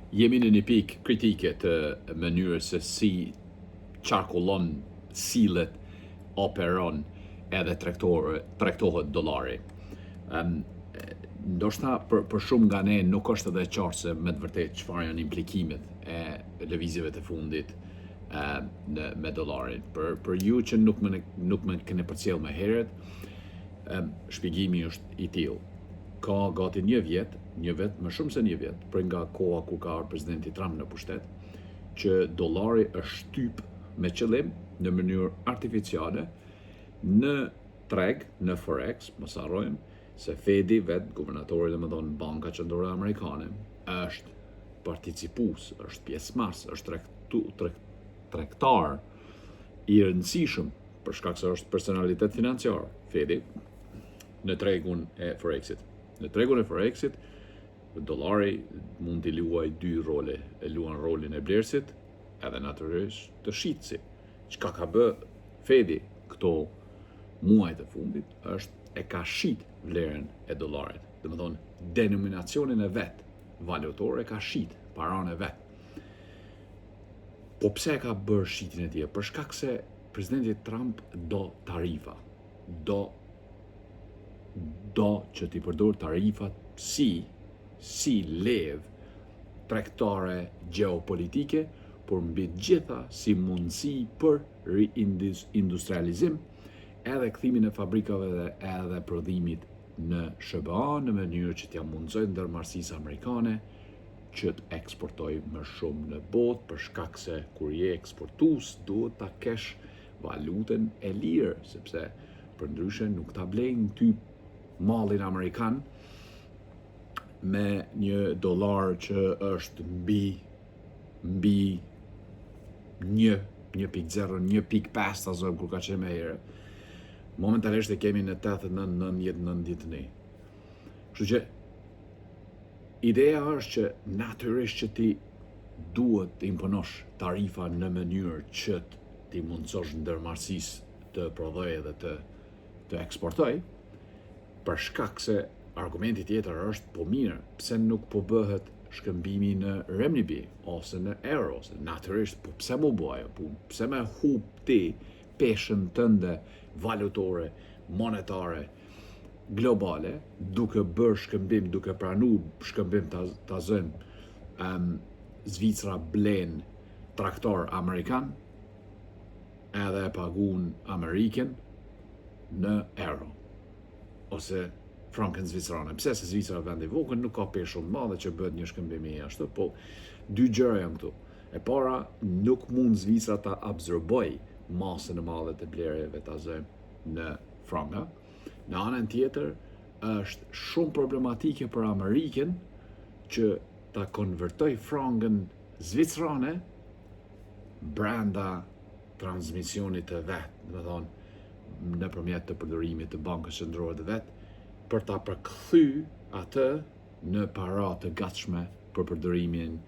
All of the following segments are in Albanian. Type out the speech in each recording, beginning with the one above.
Jemi në një pikë kritike të mënyrës se si qarkullon, sillet, operon edhe tregtohet dollari. Ndoshta për shumë nga ne nuk është edhe qartë se me të vërtetë çfarë janë implikimet e lëvizjeve të fundit me dollarin. Për ju që nuk më keni përcjell më herët, shpjegimi është i tillë. Ka gati një vit, më shumë se një vit, për nga koha kur ka ardhur presidenti Trump në pushtet, që dollari është shtyp me qëllim në mënyrë artificiale në treg, në Forex, mos harrojmë se Fedi vet, guvernatori domethënë Banka Qendrore Amerikane, është participues, është pjesëmarrës, është tregtar i rëndësishëm për shkak se është personalitet financiar, Fedi, në tregun e Forexit. Në tregun e Forexit, dollari mund t'i luajë dy role. E luan rolin e blerësit edhe natyrisht të shitësit. Çka ka bë Fedi këto muajt e fundit është e ka shit vlerën e dollarit. Domethënë denominacionin e vet valutor e ka shit paranë e vet. Po pse e ka bërë shitjen e tij? Për shkak se presidenti Trump do tarifa. Do që t'i përdor tarifat si levë tregtare gjeopolitike, por mbi gjitha si mundësi për riindustrializim, edhe kthimin e fabrikave dhe edhe prodhimit në SBA në mënyrë që t'ja mundsojë ndërmarrësisë amerikane që të eksportoj më shumë në botë, për shkak se kur je eksportues duhet ta kesh valutën e lirë, sepse përndryshe nuk ta blejnë ty mallin amerikan me një dollar që është mbi 1.0, 1.5 ta zëm kur ka qenë më herët. Momentalisht e kemi në 89, 91. Kështu që ideja është që natyrisht që ti duhet të imponosh tarifa në mënyrë që ti mundsosh ndërmarrësisë të prodhojë dhe të eksportoj, për shkak se argumenti tjetër është po mirë, pse nuk po bëhet shkëmbimi në renminbi ose në euro, ose natyrisht po pse mo bëj, po pse më hub ti peshën tënde valutore, monetare, globale, duke bërë shkëmbim, duke pranuar shkëmbim ta zënë Zvicra blen traktor amerikan edhe e pagun Amerikën në euro ose frankën zvicrane. Pse se Zvicra vendi i vogël nuk ka peshë shumë madhe që bëhet një shkëmbim i ashtu, po dy gjëra janë këtu. E para, nuk mund Zvicra ta absorboj masën e madhe të blerjeve ta zënë në franga. Në anën tjetër, është shumë problematike për Amerikën që ta konvertoj frangën zvicrane brenda transmisionit të vet, domethënë nëpërmjet të përdorimit të Bankës Qendrore të vet, për ta përkthy atë në para të gatshme për përdorimin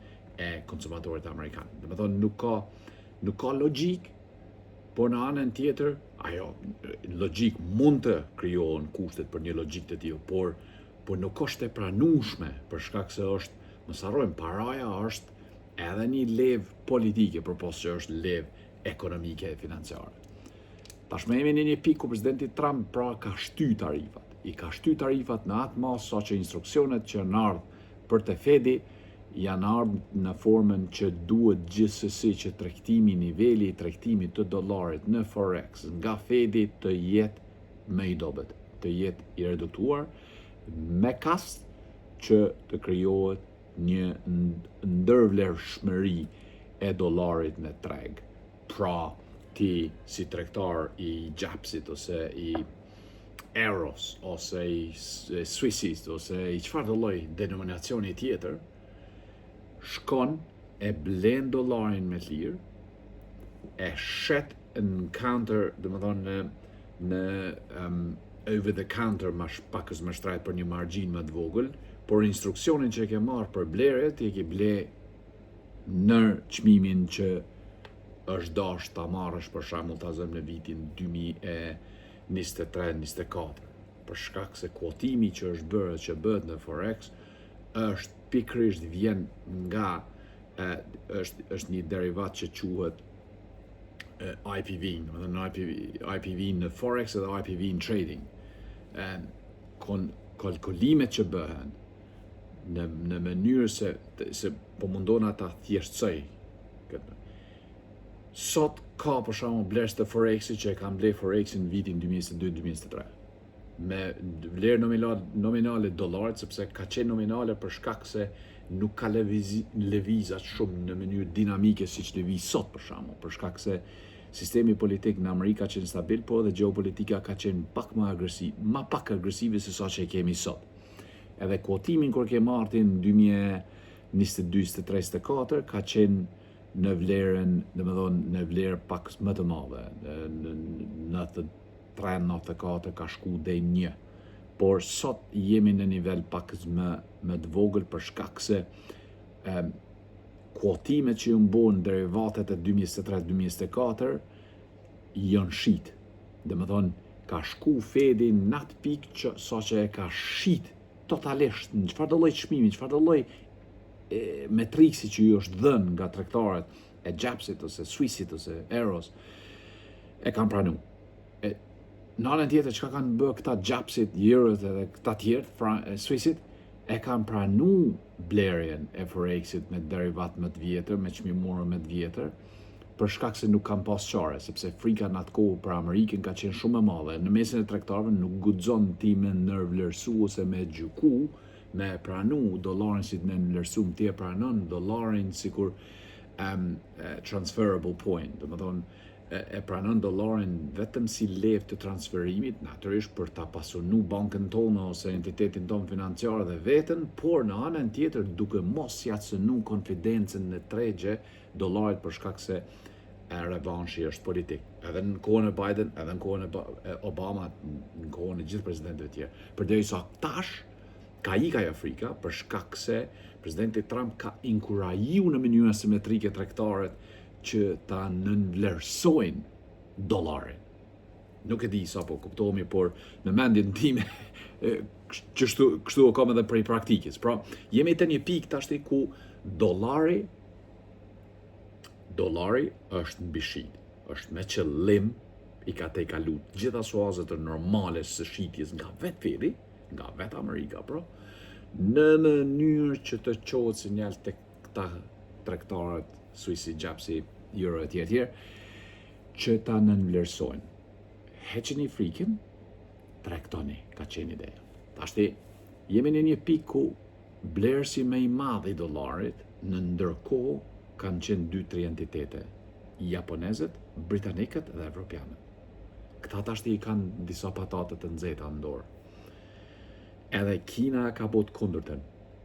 e konsumatorit amerikan. Domethënë nuk ka logjik, por në anën tjetër, ajo logjik mund të krijohen kushtet për një logjik të tillë, por nuk është e pranueshme për shkak se është, mos harrojmë, paraja është edhe një levë politike përposë që është levë ekonomike e financiare. Tashmë jemi në një pikë ku presidenti Trump pra ka shty tarifat. I ka shty tarifat në atë masë sa që instruksionet që janë ardhur për te Fedi janë ardhur në formën që duhet gjithsesi që niveli i tregtimit të dollarit në Forex nga Fedi të jetë më i dobët, të jetë i reduktuar me kast që të krijohet një ndërvlerëshmëri e dollarit në treg. Pra, ti si tregtar i gjapsit ose i euros ose i Swissit ose i çfarëdo lloj denominacioni tjetër, shkon e blen dollarin me lirë, e shet në counter, domethënë në over the counter pakës më shtrajt për një margjin më të vogël, por instruksionin që e ke marrë për blerjet, i ke ble në çmimin që është dash ta marrësh për shembull ta zëm në vitin 2023-24, për shkak se kuotimi që është bërë, që bëhet në Forex, është pikërisht vjen nga është një derivat që quhet IPV, IPV në Forex edhe IPV në trading. Kalkulimet që bëhen në mënyrë se po mundona ta thjeshtësoj. Sot ka për shembull blerës të Forexit që e kanë bler Forexin në vitin 2022-2023 me vlerë nominale dollarit, sepse ka qenë nominale për shkak se nuk ka lëvizat shumë në mënyrë dinamike siç lëviz sot për shembull, për shkak se sistemi politik në Amerikë ka qenë stabil, po dhe geopolitika ka qenë pak më agresive se sa që e kemi sot. Edhe kotimin kur ke marrë në 2022-2023-2024 ka qenë në vlerën, në vlerë pak më të madhe, në 93-94 ka shku deri 1. Por sot jemi në nivel pak më të vogël për shkak se kuotimet që ju mbon derivatet e 2023-2024 janë shit. Ka shku Fedi në atë pikë që sa që e ka shit totalisht në çfarëdo lloj çmimi, çfarëdo lloj metriksi që ju është dhënë nga tregtarët e Gjapsit ose Swissit ose Eros e kanë pranu. Në anën tjetër çka kanë bërë këta Gjapsit, Eurot edhe këta tjerë Swissit e kanë pranu blerjen e Forexit me derivat më të vjetër, me çmimore më të vjetër, për shkak se nuk kanë pas çare, sepse frika në atë kohë për Amerikën ka qenë shumë e madhe. Në mesin e tregtarëve nuk guxon ti me ndërvlerësu ose me gjyku, me pranu dollarin si të vlerësuar, ti e pranon dollarin sikur transferable point, domethënë e pranon dollarin vetëm si levë të transferimit, natyrisht për ta pasunu bankën tonë ose entitetin tonë financiar dhe veten, por në anën tjetër duke mos jasënu konfidencën në tregje dollarit për shkak se revanshi është politik. Edhe në kohën e Biden, edhe në kohën e Obama, në kohën e gjithë presidentëve tjerë. Përderisa tash ka ikaj Afrika për shkak se presidenti Trump ka inkuraju në mënyrë asimetrike tregtarët që ta nënvlerësojnë dollarin. Nuk e di sa po kuptohemi, por në mendjen time kështu o kam edhe prej praktikës. Pra, jemi te një pikë tashti ku dollari është mbi shit, është me qëllim i ka te kalu gjitha suazet të normale së shitjes nga vetë Fedi, nga vetë Amerika, pra, në mënyrë që të qohet sinjal të këta tregtarët Swissi, Gjapsi, Euro e tjerë, që ta nënvlerësojnë. Heqeni frikën, tregtoni, ka qenë ideja. Tashti, jemi në një pikë ku blerësi më i madh i dollarit në ndërkohë kanë qenë 2-3 entitete, japonezët, britanikët dhe evropianët. Këta tashti i kanë disa patate të nxehta në dorë. Edhe Kina ka bot kundërtën,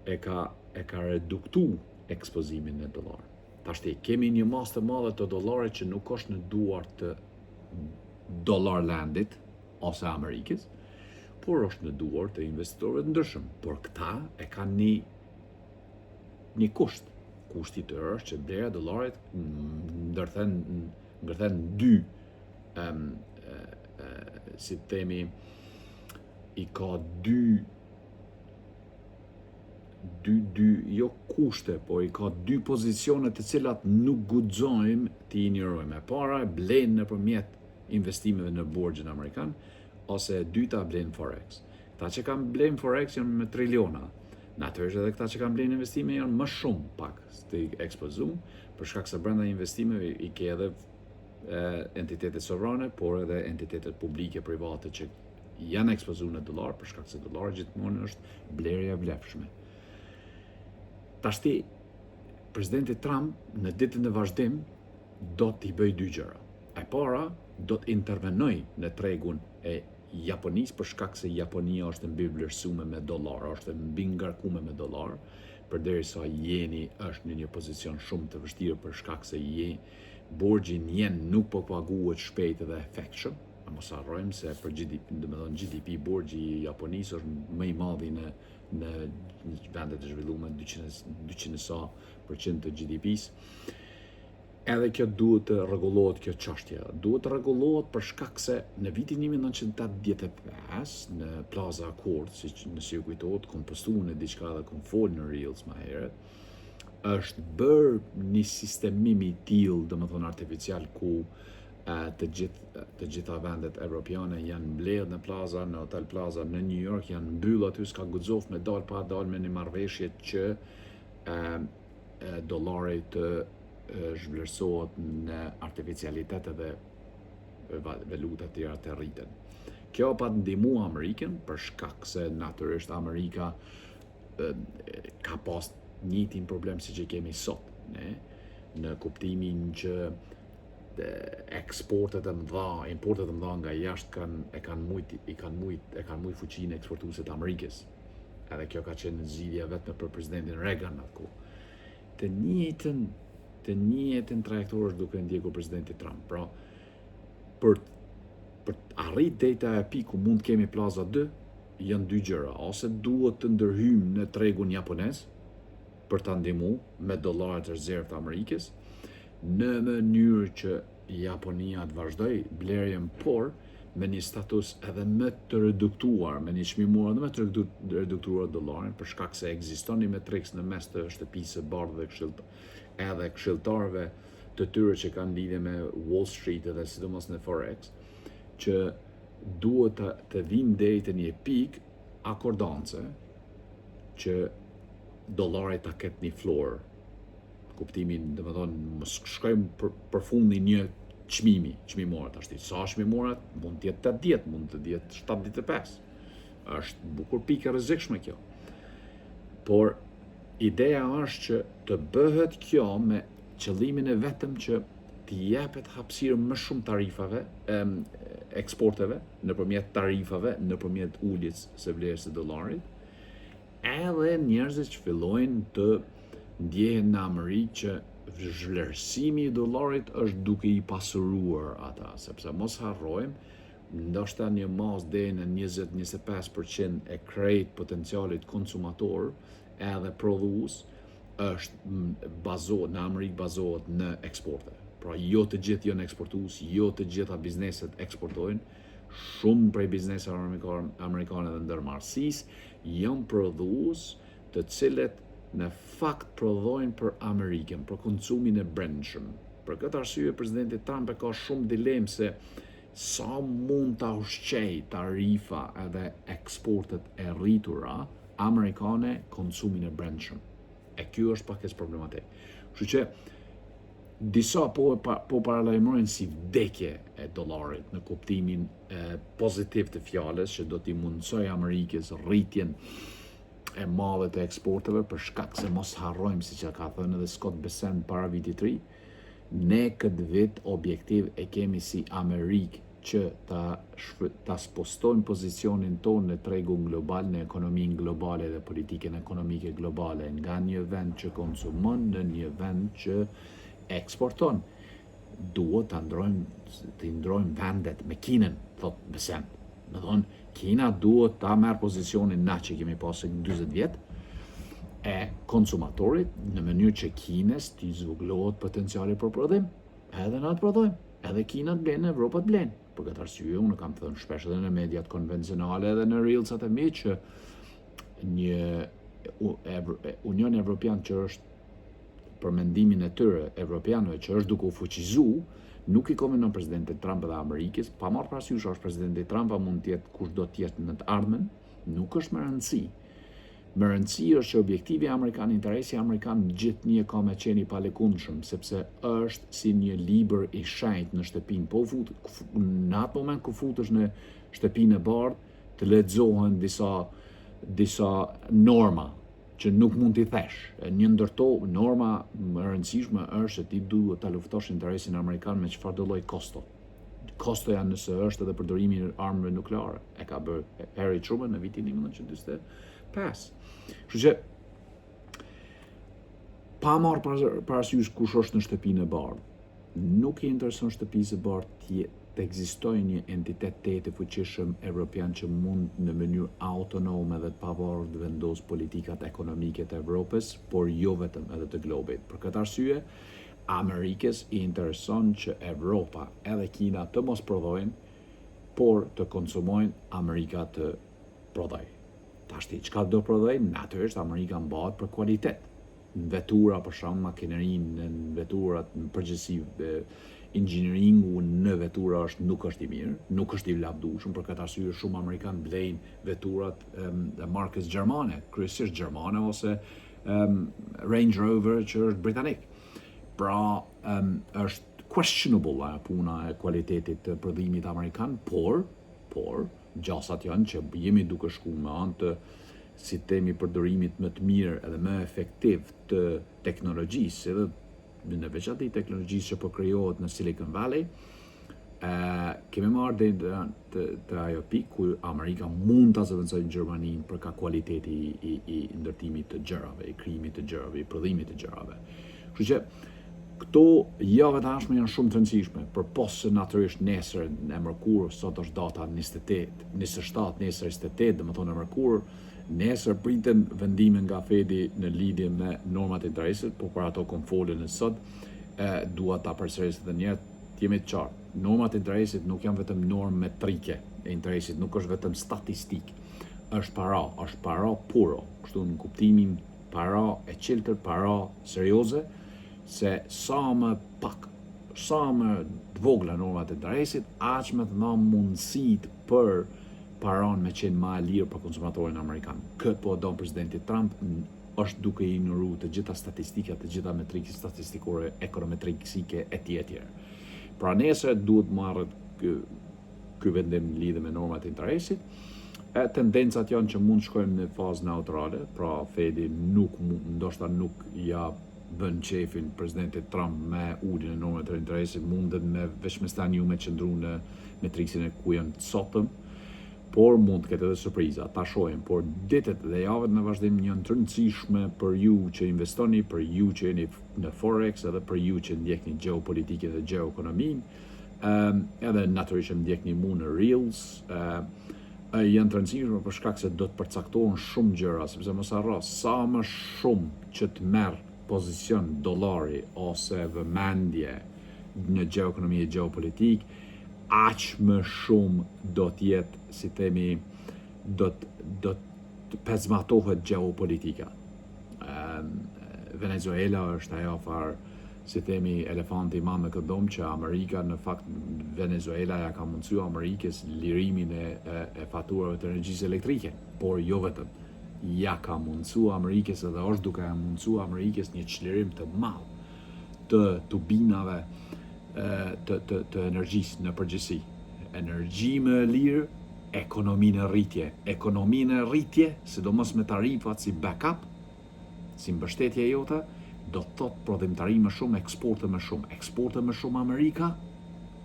e ka reduktu ekspozimin në dollar. Tashti, kemi një masë të madhe të dollarit që nuk është në duart të Dollarlandit ose Amerikës, por është në duart të investitorëve të ndryshëm. Por këta e kanë një kusht. Kushti i tyre është që vlera e dollarit ngërthen dy, si të themi, i ka dy jo kushte, po i ka dy pozicione të cilat nuk guxojmë të injorojmë. E para blen nëpërmjet investimeve në borxhin amerikan, ose e dyta blen Forex. Ta që kanë blen Forex janë me triliona. Natyrisht edhe këta që kanë blen investime janë më shumë pak të ekspozum, për shkak se brenda investimeve i ke edhe entitetet sovrane, por edhe entitetet publike, private që janë ekspozuar në dollar, për shkak se dollari gjithmonë është blerja e vlefshme. Tashti, presidenti Trump në ditën e vazhdim do t'i bëj dy gjëra. E para, do t'intervenoj në tregun e Japonisë për shkak se Japonia është mbi vlerësuar me dollar, është mbi ngarkuar me dollar, përderisa jeni është në një pozicion shumë të vështirë për shkak se borxhin jen nuk po paguhet shpejt dhe efektshëm. Mos harrojmë se për GDP borxhi i Japonisë është më i madh në vendet e zhvilluara, 200% të GDP-s. Edhe kjo duhet të rregullohet kjo çështje. Duhet të rregullohet për shkak se në vitin 1985 në Plaza Accord, siç nëse ju kujtohet, kom postuar diçka dhe kom folë në Reels më herët, është bërë një sistemim i tillë, domethënë artificial, ku të gjitha vendet evropiane janë mbledhur në Plaza, në Hotel Plaza në New York, janë mbyllur aty, s'ka guxof me dal pa dal me një marrëveshje që dollari të zhvlerësohet në artificialitet dhe valuta të tjera të rriten. Kjo pa të ndihmu Amerikën për shkak se natyrisht Amerika ka pas njëjtin problem siç e kemi sot, në kuptimin që eksportet e mëdha, importet e mëdha nga jashtë e kanë mujt fuqinë eksportuese të Amerikës. Edhe kjo ka qenë zgjidhja vetëm për presidentin Reagan atko. Të njëjtën trajektorë është duke ndjekur presidenti Trump. Pra, për arrit data e piku mund të kemi Plaza 2, janë dy gjëra. Ose duhet të ndërhyjmë në tregun japonez për ta ndihmuar me dollarët e rezervë të Amerikës, në mënyrë që Japonia të vazhdoj blerjen, por me një status edhe më të reduktuar, me një çmimor edhe më të reduktuar dollarin, për shkak se ekziston një matriks në mes të shtëpisë së bardhë edhe këshilltarëve të tyre që kanë lidhje me Wall Street edhe sidomos në Forex, që duhet të vinë deri te një pikë akordance që dollari ta ketë një floor. Kuptimin, domethënë, mos shkojmë për fundin një çmimor tash. Sa çmimorat mund të jetë 80, mund të jetë 75. Është bukur pikë e rrezikshme kjo. Por ideja është që të bëhet kjo me qëllimin e vetëm që të jepet hapësirë më shumë tarifave, eksporteve, nëpërmjet tarifave, nëpërmjet uljes së vlerës së dollarit, edhe njerëzit që fillojnë të ndjehen në Amerikë që zhvlerësimi i dollarit është duke i pasuruar ata, sepse mos harrojmë, ndoshta një masë deri në 20-25% e krejt potencialit konsumator edhe prodhues është në Amerikë bazohet në eksporte. Pra jo të gjithë janë eksportues, jo të gjitha bizneset eksportojnë, shumë prej bizneseve amerikane dhe ndërmarrësisë janë prodhues të cilët në fakt prodhojnë për Amerikën, për konsumin e brendshëm. Për këtë arsye presidenti Trump ka shumë dilemë se sa mund ta ushqej tarifa edhe eksportet e rritura amerikane konsumin e brendshëm. E kjo është pakës problematik. Kështu që disa po paralajmërojnë si vdekje e dollarit në kuptimin pozitiv të fjalës, që do t'i mundsoj Amerikës rritjen e madhe të eksporteve, për shkak se mos harrojmë, siç e ka thënë edhe Scott Bessent para vitit të ri, ne këtë vit objektiv e kemi si Amerikë që ta spostojmë pozicionin tonë në tregun global, në ekonominë globale dhe politikën ekonomike globale, nga një vend që konsumon në një vend që eksporton. Duhet të ndrojmë vendet me Kinën, thot Bessent. Me thonë, Kina duhet ta merr pozicionin na që kemi pasur 40 vjet e konsumatorit, në mënyrë që Kinës t'i zvogëlohet potenciali për prodhim, edhe na të prodhojmë, edhe Kina të blenë, Evropa të blenë. Për këtë arsye, unë kam thënë shpesh edhe në mediat konvencionale edhe në reelsat e mi që një Union Evropian që është, për mendimin e tyre evropianëve, që është duke u fuqizu, nuk i komenon presidentit Trump dhe Amerikës, pa marrë parasysh është presidenti Trump, a mund tjetë kush do tjetë në të ardhmen, nuk është më rëndësi. Më rëndësi është që objektivi amerikan, interesi amerikan gjithnjë ka me qenë i palekundshëm, sepse është si një libër i shenjtë në shtëpinë. Në atë moment ku futesh në shtëpinë e bardhë, të lexohen disa norma që nuk mund t'i thesh. Një ndërto norma më rëndësishme është se ti duhet ta luftosh interesin amerikan me çfarë do lloj kosto. Kostoja nëse është edhe përdorimi i armëve nukleare. E ka bërë Harry Truman në vitin 1945. Kështu që pa marrë parasysh kush është në shtëpinë e bardhë, nuk i intereson shtëpisë së bardhë të ekzistojë një entitet të fuqishëm evropian që mund në mënyrë autonome dhe të pavarur të vendosë politikat ekonomike të Evropës, por jo vetëm edhe të globit. Për këtë arsye, Amerikës I intereson që Evropa edhe Kina të mos prodhojnë, por të konsumojnë Amerika të prodhoj. Tashti, çka do prodhojnë? Natyrisht Amerika mbahet për kualitet. Në vetura, për shembull, makinerinë, në veturat, në përgjithësi inxhinieringu në vetura nuk është I mirë, nuk është I lavdueshëm, për këtë arsye shumë amerikanë blejnë veturat e markës gjermane, kryesisht gjermane ose Range Rover që është britanik. Pra, është questionable puna e kualitetit të prodhimit amerikan, por gjasat janë që jemi duke shku me anë të sistemi përdorimit më të mirë edhe më efektiv të teknologjisë, edhe në veçantë teknologjisë që po krijohet në Silicon Valley, kemi marrë të ajo pikë ku Amerika mund ta zëvendësojë Gjermaninë për ka kualiteti I ndërtimit të gjërave, I krijimit të gjërave, I prodhimit të gjërave. Kështu që këto javë të ardhshme janë shumë të rëndësishme, përpos se natyrisht nesër e mërkurë, sot është data 27, nesër 28, domethënë e mërkurë, nesër priten vendime nga Fedi në lidhje me normat e interesit, por për ato kom folën në sot, dua ta përsëris edhe një herë, jemi të qartë. Normat e interesit nuk janë vetëm normë metrike e interesit, nuk është vetëm statistik. Është para puro, kështu në kuptimin para e qiltër, para serioze, se sa më pak, sa më të vogla normat e interesit, aq më të dha mundësit për paran me qenë ma e lirë për konsumatorin amerikan. Këtë po do presidenti Trump është duke I ignoru të gjitha statistikat, të gjitha metrikë statistikore, ekonometrikësike, etj. Pra nesër duhet marrët ky vendim lidhe me normat e interesit. Tendencat janë që mund shkojmë në fazë neutrale, pra Fedi ndoshta nuk ja bën qefin presidentit Trump me uljen e normave të interesit, mundet me veçmestan ju me qëndru në metriksin e ku janë sotëm, por mund të ketë edhe surpriza, ta shohim, por ditët dhe javët në vazhdim janë të rëndësishme për ju që investoni, për ju që jeni në Forex, edhe për ju që ndjekni gjeopolitikën dhe gjeoekonominë, edhe natyrisht që ndjekni mu në Reels, janë të rëndësishme për shkak se do të përcaktohen shumë gjëra, sepse mos harro, sa më shumë që të merr pozicion dollari ose vëmendje në gjeoekonomi e gjeopolitikë, aq më shumë do të jetë, si themi, do të pezmatohet gjeopolitika. Venezuela është ajo farë, si themi, elefanti I madh në këtë dom, që Amerika në fakt Venezuela ja ka mundësy Amerikës lirimin e faturave të energjisë elektrike, por jo vetëm. Ja ka mundësu Amerikës edhe është duke ja mundësu Amerikës një çlirim të madh të tubinave të energjisë në përgjithësi. Energji më e lirë, ekonomi në rritje. Ekonomi në rritje, sidomos me tarifat si backup, si mbështetje jote, do të thotë prodhimtari më shumë, eksporte më shumë. Eksporte më shumë Amerika,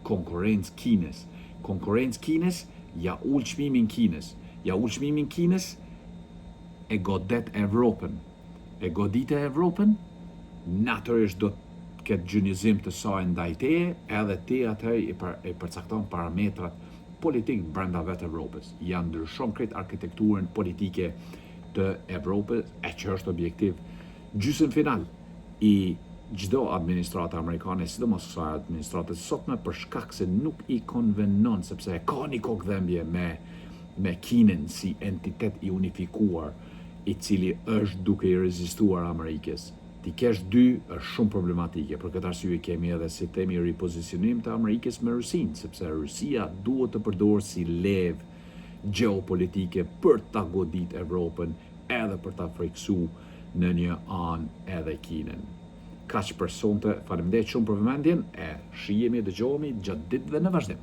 konkurrencë Kinës. Konkurrencë Kinës, ja ul çmimin Kinës. Ja ul çmimin Kinës, e godet Evropën. E godite Evropën, natyrisht do këtë gjynjëzim të saj ndaj teje, edhe te atë I përcakton parametrat politik brenda vetë Evropës. Ja ndryshon krejt arkitekturën politike të Evropës, e që është objektiv gjysmë final I çdo administratë amerikane, sidomos kësaj administrate sotme, për shkak se nuk I konvenon, sepse e ka një kokëdhëmbje me Kinën si entitet I unifikuar, I cili është duke I rezistuar Amerikës. Ti kesh dy është shumë problematike, për këtë arsye kemi edhe si themi ripozicionim të Amerikës me Rusinë, sepse Rusia duhet të përdorë si levë gjeopolitike për ta godit Evropën edhe për ta friksu në një anë edhe Kinën. Kaq për sonte, faleminderit shumë për vëmendjen, shihemi, dëgjohemi gjatë ditëve në vazhdim.